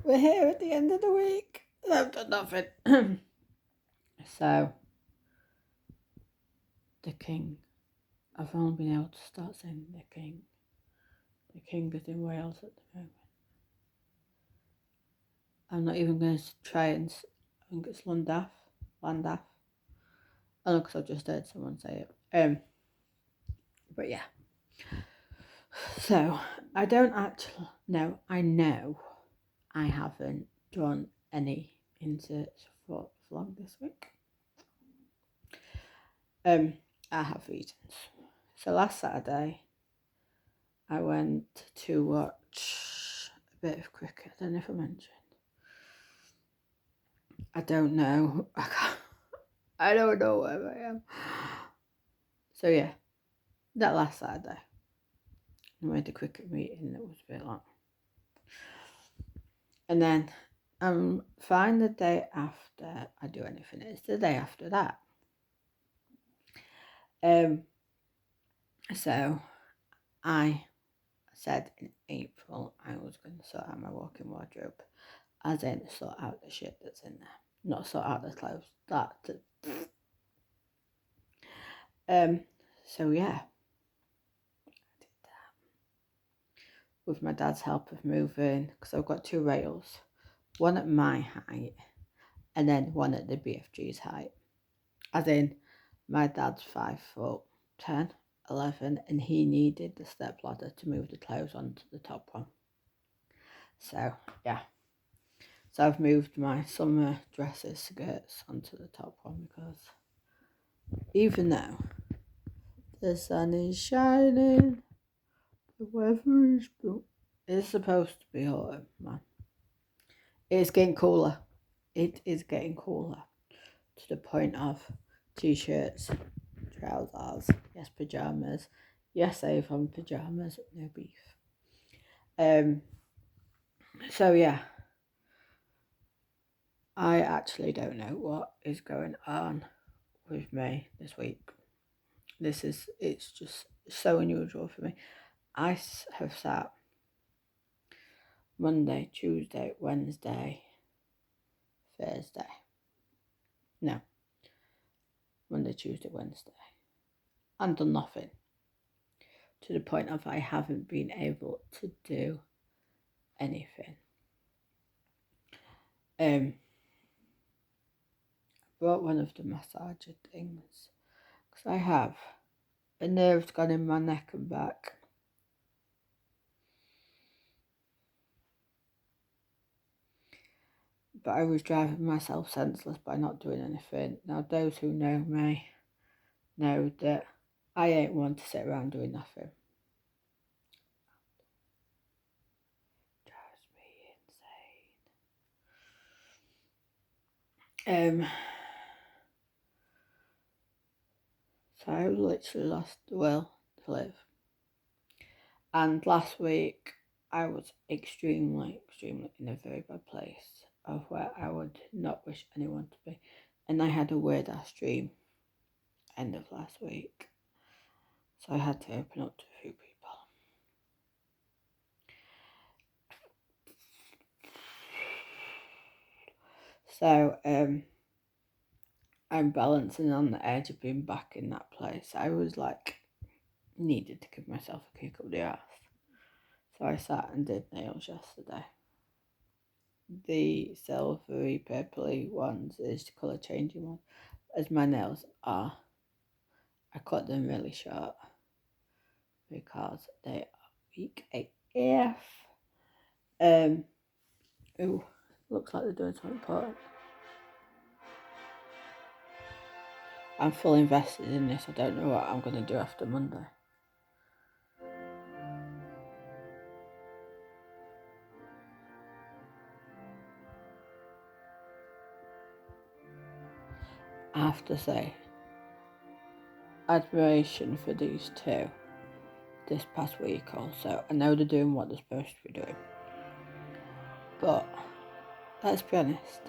We're here at the end of the week. I've done nothing. So, the King. I've only been able to start saying the King. The King is in Wales at the moment. I'm not even going to try and. I think it's Llandaff. Llandaff. I know because I've just heard someone say it. But yeah. So, I don't actually know. I know I haven't done any inserts for vlog this week. I have reasons. So last Saturday, I went to watch a bit of cricket. I don't know if I mentioned. I don't know. I don't know where I am. So yeah, that last Saturday, I went to a cricket meeting that was a bit long. And then I'm fine the day after I do anything. It's the day after that. So I said in April I was going to sort out my walk-in wardrobe, as in sort out the shit that's in there, not sort out the clothes. So yeah, I did that with my dad's help of moving, because I've got 2 rails, one at my height and then one at the BFG's height. As in, my dad's 5'10", 11, and he needed the step ladder to move the clothes onto the top one. So yeah, so I've moved my summer dresses, skirts onto the top one, because even though the sun is shining, the weather is blue. It's supposed to be autumn, man. It's getting cooler. It is getting cooler to the point of t-shirts, trousers, yes, pyjamas. Yes, Avon pyjamas, no beef. So yeah, I actually don't know what is going on with me this week. It's just so unusual for me. I have sat Monday, Tuesday, Wednesday, Thursday. No. Monday, Tuesday, Wednesday. And done nothing. To the point of I haven't been able to do anything. I brought one of the massager things, because I have a nerve's gone in my neck and back. But I was driving myself senseless by not doing anything. Now, those who know me know that I ain't one to sit around doing nothing. Drives me insane. So I literally lost the will to live. And last week I was extremely in a very bad place of where I would not wish anyone to be. And I had a weird ass dream end of last week. So I had to open up to a few people. So I'm balancing on the edge of being back in that place. I was like, needed to give myself a kick up the ass. So I sat and did nails yesterday. The silvery purpley ones is the colour changing one. As my nails are, I cut them really short because they are weak AF. Ooh, looks like they're doing something important. I'm fully invested in this. I don't know what I'm going to do after Monday. I have to say, admiration for these two this past week also. I know they're doing what they're supposed to be doing. But, let's be honest.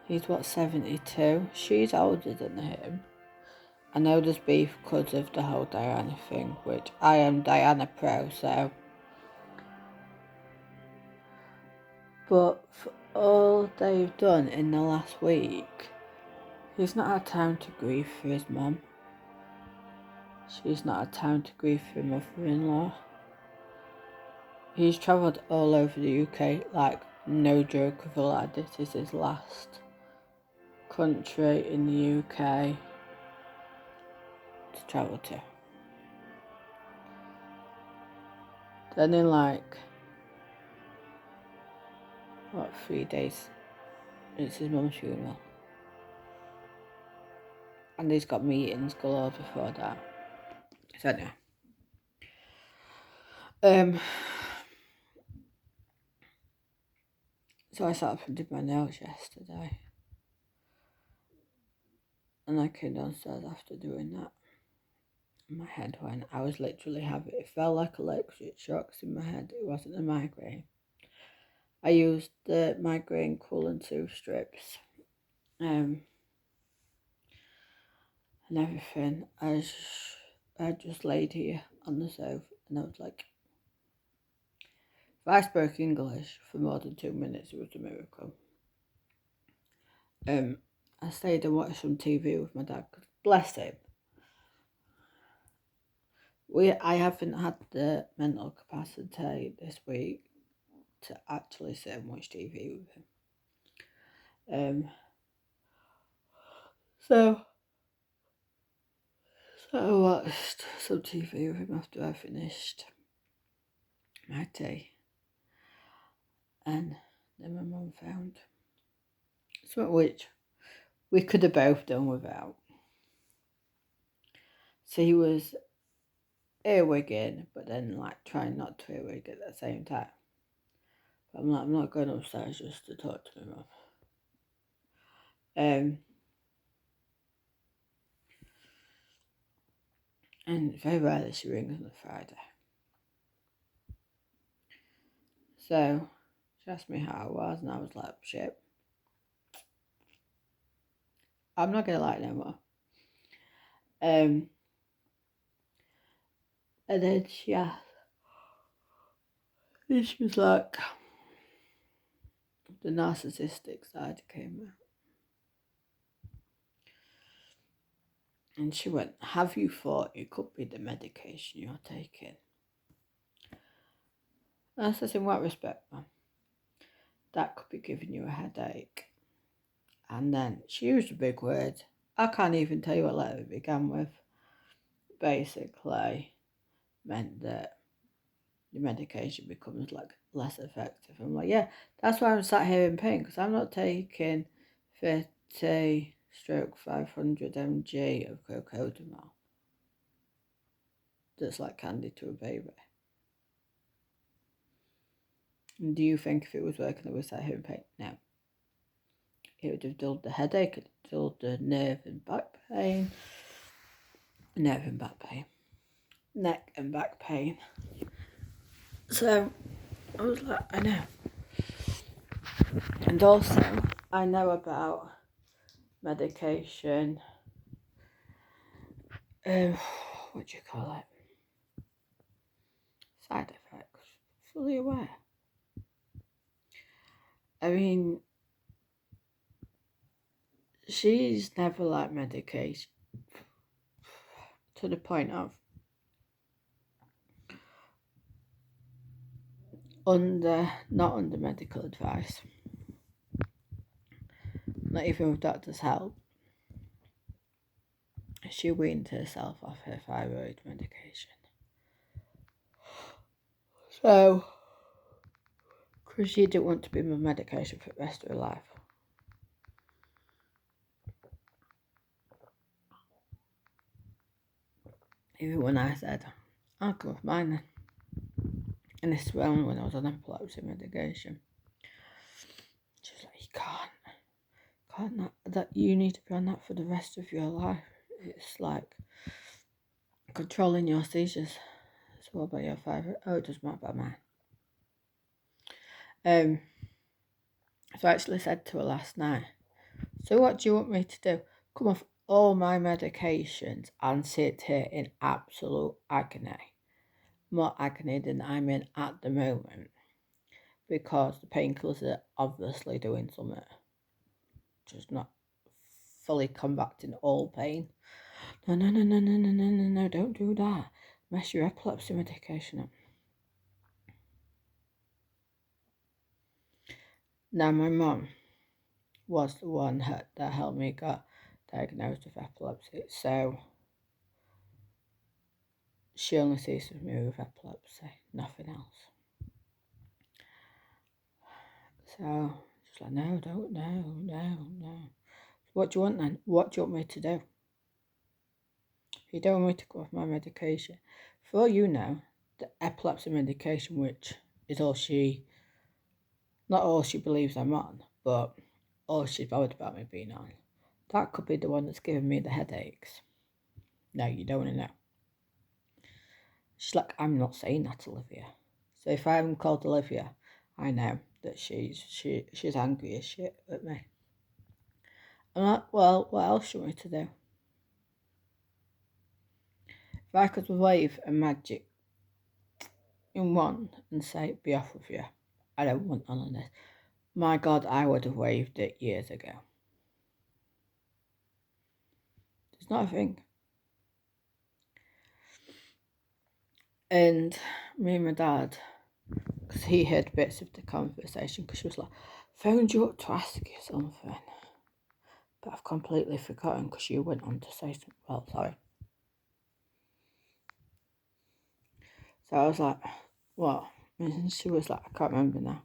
He's 72? She's older than him. I know there's beef because of the whole Diana thing, which I am Diana pro, so But for all they've done in the last week, he's not had time to grieve for his mum. She's not had time to grieve for mother-in-law. He's travelled all over the UK, like, no joke of a lad. This is his last country in the UK to travel to. Then in 3 days, it's his mum's funeral. And he's got meetings galore before that. So anyway. So I sat up and did my nails yesterday. And I came downstairs after doing that. My head went. I was literally having it. Felt like electric shocks in my head. It wasn't a migraine. I used the migraine cooling tooth strips. And everything. I just laid here on the sofa and I was like, if I spoke English for more than 2 minutes, it was a miracle. I stayed and watched some TV with my dad, because bless him. I haven't had the mental capacity this week to actually sit and watch TV with him. So I watched some TV with him after I finished my tea. And then my mum found something which we could have both done without. So he was earwigging, but then trying not to earwig at the same time. But I'm not going upstairs just to talk to my mum. And very rarely she rings on a Friday. So she asked me how I was, and I was like, shit. I'm not going to lie no more. And then she asked, and she was like, the narcissistic side came out. And she went, have you thought it could be the medication you're taking? And I said, in what respect, Mum? That could be giving you a headache. And then she used a big word. I can't even tell you what letter it began with. Basically meant that the medication becomes less effective. I'm like, yeah, that's why I'm sat here in pain, because I'm not taking 50/500 mg of cocodamol. That's like candy to a baby. And do you think if it was working, I would sat here in pain? No. It would have dulled the headache, it would have dulled the nerve and back pain. Neck and back pain. So I was like, I know. And also, I know about medication, what do you call it? Side effects. Fully aware. I mean, she's never liked medication to the point of not under medical advice, not even with doctor's help. She weaned herself off her thyroid medication. So, because she didn't want to be on medication for the rest of her life. Even when I said, I'll come off mine then. And this is only when I was on epilepsy medication. She was like, you can't, that you need to be on that for the rest of your life. It's like controlling your seizures. So what about your thyroid? Oh, it doesn't matter about mine. So I actually said to her last night, so what do you want me to do? Come off all my medications and sit here in absolute agony. More agony than I'm in at the moment. because the painkillers are obviously doing something, just not fully combating all pain. No, don't do that. Mess your epilepsy medication up. Now, my mum was the one that helped me get diagnosed with epilepsy, so she only sees me with epilepsy, nothing else. So she's like, no, don't, no. What do you want then? What do you want me to do? You don't want me to go off my medication. For all you know, the epilepsy medication, which is not all she believes I'm on, but all she's bothered about me being on, that could be the one that's giving me the headaches. No, you don't want to know. She's like, I'm not saying that, Olivia. So if I haven't called Olivia, I know that she's angry as shit at me. I'm like, well, what else do you want me to do? If I could wave a magic in one and say, be off with you, I don't want none of this. My God, I would have waved it years ago. It's not a thing. And me and my dad, because he heard bits of the conversation, because she was like, phoned you up to ask you something. But I've completely forgotten because you went on to say something. Well, sorry. So I was like, what? And she was like, I can't remember now.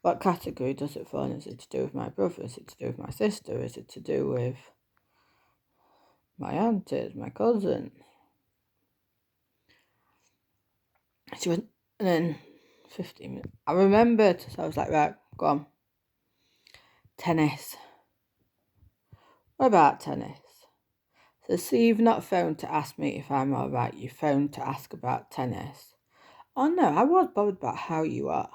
What category does it fall in? Is it to do with my brother? Is it to do with my sister? Is it to do with my aunties, my cousin? She went, and then 15 minutes. I remembered, so I was like, right, go on. Tennis. What about tennis? So you've not phoned to ask me if I'm alright, you phoned to ask about tennis. Oh no, I was bothered about how you are,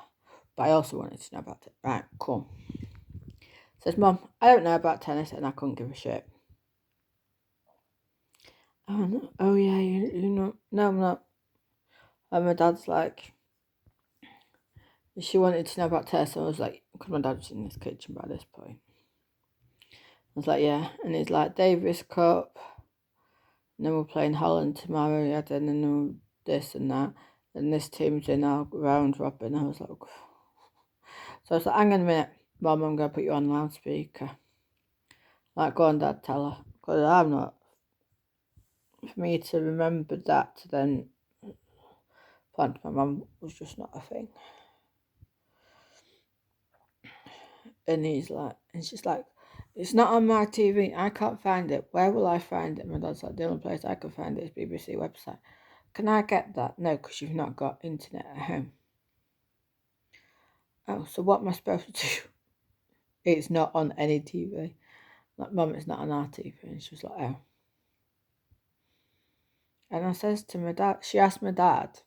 but I also wanted to know about it. Right, cool. Says, Mum, I don't know about tennis and I couldn't give a shit. Oh, no. Oh yeah, you know, no, I'm not. And my dad's like, she wanted to know about tennis, so I was like, because my dad was in this kitchen by this point. I was like, yeah, and he's like, Davis Cup, and then we're playing Holland tomorrow, yeah, and then this and that, and this team's in our round robin. I was like, so I was like, hang on a minute, Mum, I'm going to put you on loudspeaker. Like, go on, Dad, tell her, because I'm not, for me to remember that, then plan to my mum was just not a thing. And he's like, and she's like, it's not on my TV. I can't find it. Where will I find it? My dad's like, the only place I can find it is BBC website. Can I get that? No, because you've not got internet at home. Oh, so what am I supposed to do? It's not on any TV. Like, Mum, it's not on our TV. And she was like, oh. And I says to my dad, she asked my dad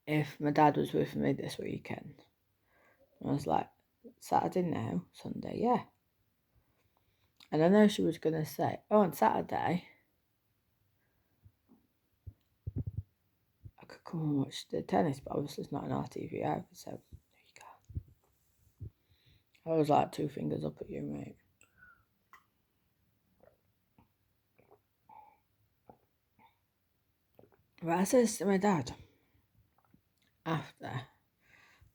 if my dad was with me this weekend. And I was like, Saturday no, Sunday, yeah. And I know she was going to say, oh, on Saturday, I could come and watch the tennis, but obviously it's not on RTV either, so there you go. I was like, 2 fingers up at you, mate. But I says to my dad, after,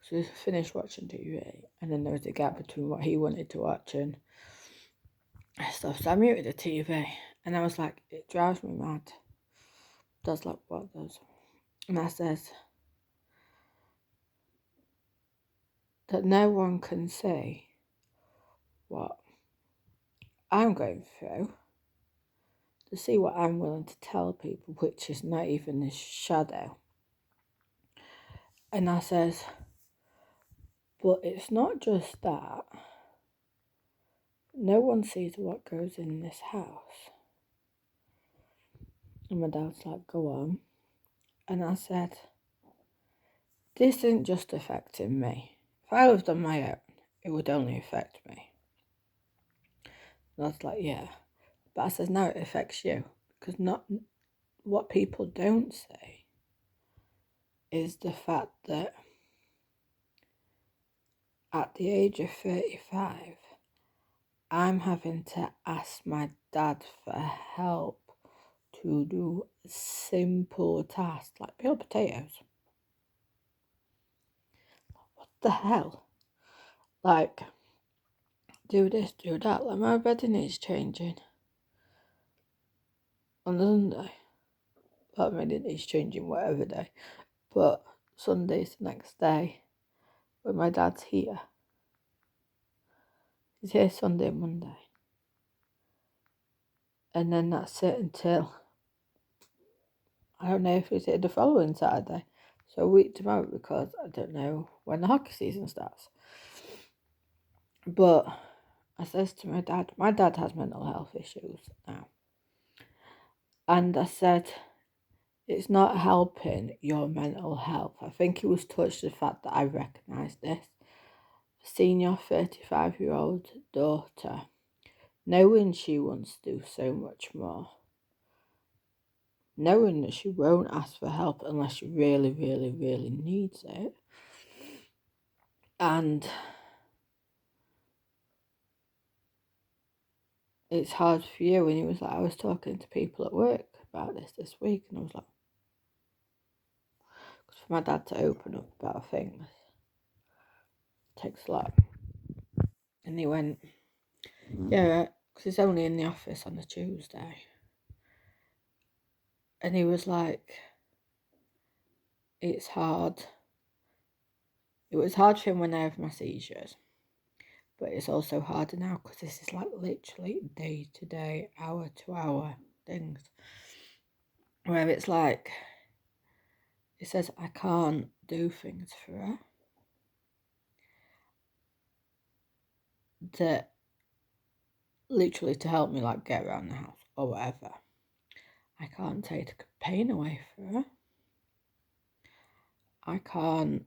so we finished watching TV, and then there was a gap between what he wanted to watch and stuff, so I muted the TV, and I was like, it drives me mad. Does like what does? And I says that no one can see what I'm going through, to see what I'm willing to tell people, which is not even a shadow. And I says, but it's not just that. No one sees what goes in this house. And my dad's like, go on. And I said, this isn't just affecting me. If I lived on my own, it would only affect me. And I was like, yeah. But I said, no, it affects you. Because not what people don't say is the fact that at the age of 35, I'm having to ask my dad for help to do simple tasks like peel potatoes. What the hell? Like, do this, do that. Like, my bedding is changing on Sunday. Well, I mean, it is changing whatever day. But Sunday's the next day when my dad's here. He's here Sunday and Monday. And then that's it until, I don't know if it's the following Saturday. So a week tomorrow, because I don't know when the hockey season starts. But I says to my dad has mental health issues now. And I said, it's not helping your mental health. I think he was touched the fact that I recognised this. Seeing your 35-year-old daughter, knowing she wants to do so much more, knowing that she won't ask for help unless she really, really, really needs it. And it's hard for you. And he was like, I was talking to people at work about this week, and I was like, because for my dad to open up about things takes a lot. And he went, yeah, because he's only in the office on a Tuesday. And he was like, it's hard. It was hard for him when I have my seizures. But it's also harder now because this is like literally day to day, hour to hour things. Where it's like, he says, I can't do things for her that literally to help me like get around the house or whatever. I can't take pain away for her. I can't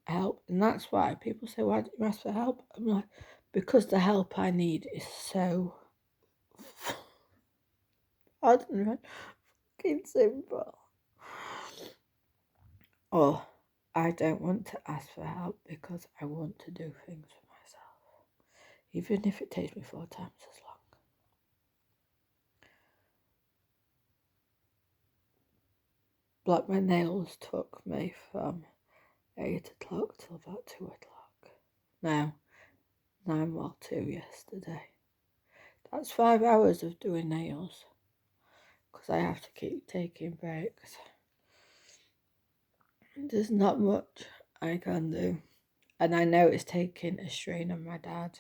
help. And that's why people say, why don't you ask for help? I'm like, because the help I need is so fucking simple. Or I don't want to ask for help because I want to do things for myself, even if it takes me 4 times as long. Like my nails took me from 8 o'clock till about 2 o'clock. Now, 9 till 2 yesterday. That's 5 hours of doing nails because I have to keep taking breaks. There's not much I can do. And I know it's taking a strain on my dad.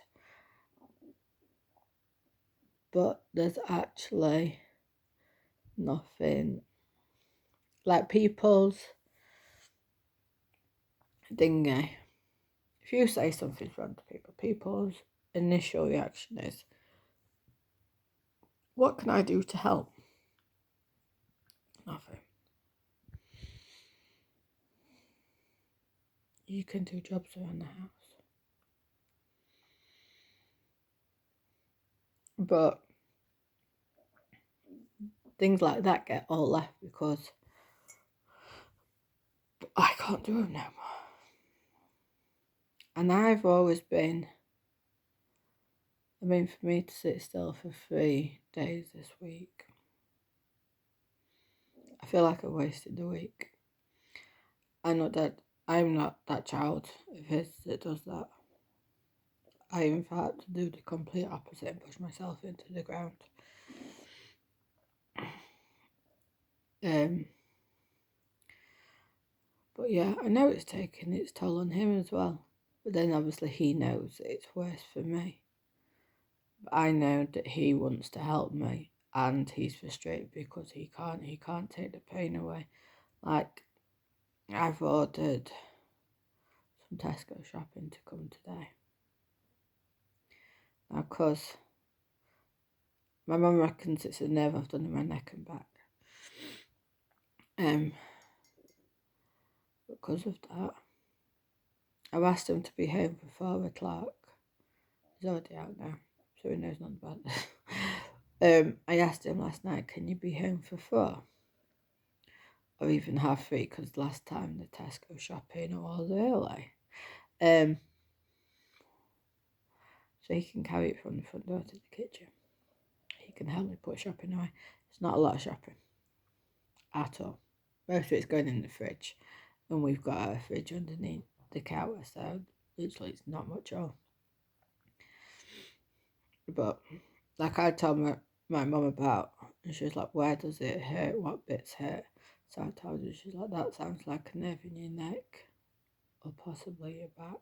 But there's actually nothing. Like people's thingy. If you say something's wrong to people, people's initial reaction is, what can I do to help? Nothing. You can do jobs around the house. But things like that get all left because I can't do them no more. And I've always been, for me to sit still for 3 days this week, I feel like I wasted the week. I'm not that child of his that does that. I in fact do the complete opposite and push myself into the ground. But yeah, I know it's taking its toll on him as well. But then obviously he knows that it's worse for me. But I know that he wants to help me and he's frustrated because he can't take the pain away. Like, I've ordered some Tesco shopping to come today. Now, because my mum reckons it's a nerve I've done in my neck and back. Because of that, I've asked him to be home for 4 o'clock. He's already out now, so he knows nothing about this. I asked him last night, can you be home for 4? Or even 3:30, because last time the Tesco shopping was early. so he can carry it from the front door to the kitchen. He can help me put shopping away. It's not a lot of shopping at all. Most of it's going in the fridge, and we've got our fridge underneath the counter, so literally it's not much at all. But like I told my mum about, and she was like, where does it hurt? What bits hurt? So I told her, she's like, that sounds like a nerve in your neck or possibly your back.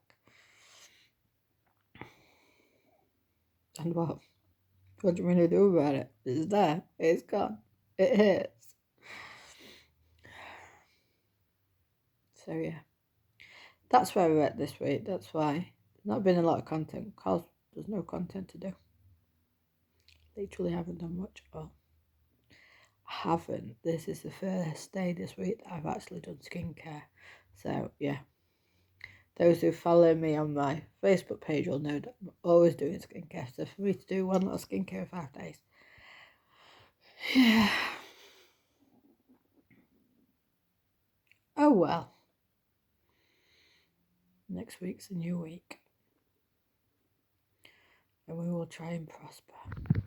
And what do you want to do about it? It's there. It's gone. It hurts. So yeah, that's where we're at this week. That's why there's not been a lot of content because there's no content to do. Literally haven't done much at all. Haven't. This is the first day this week that I've actually done skincare. So yeah, those who follow me on my Facebook page will know that I'm always doing skincare. So for me to do one little skincare in 5 days, yeah. Oh well. Next week's a new week, and we will try and prosper.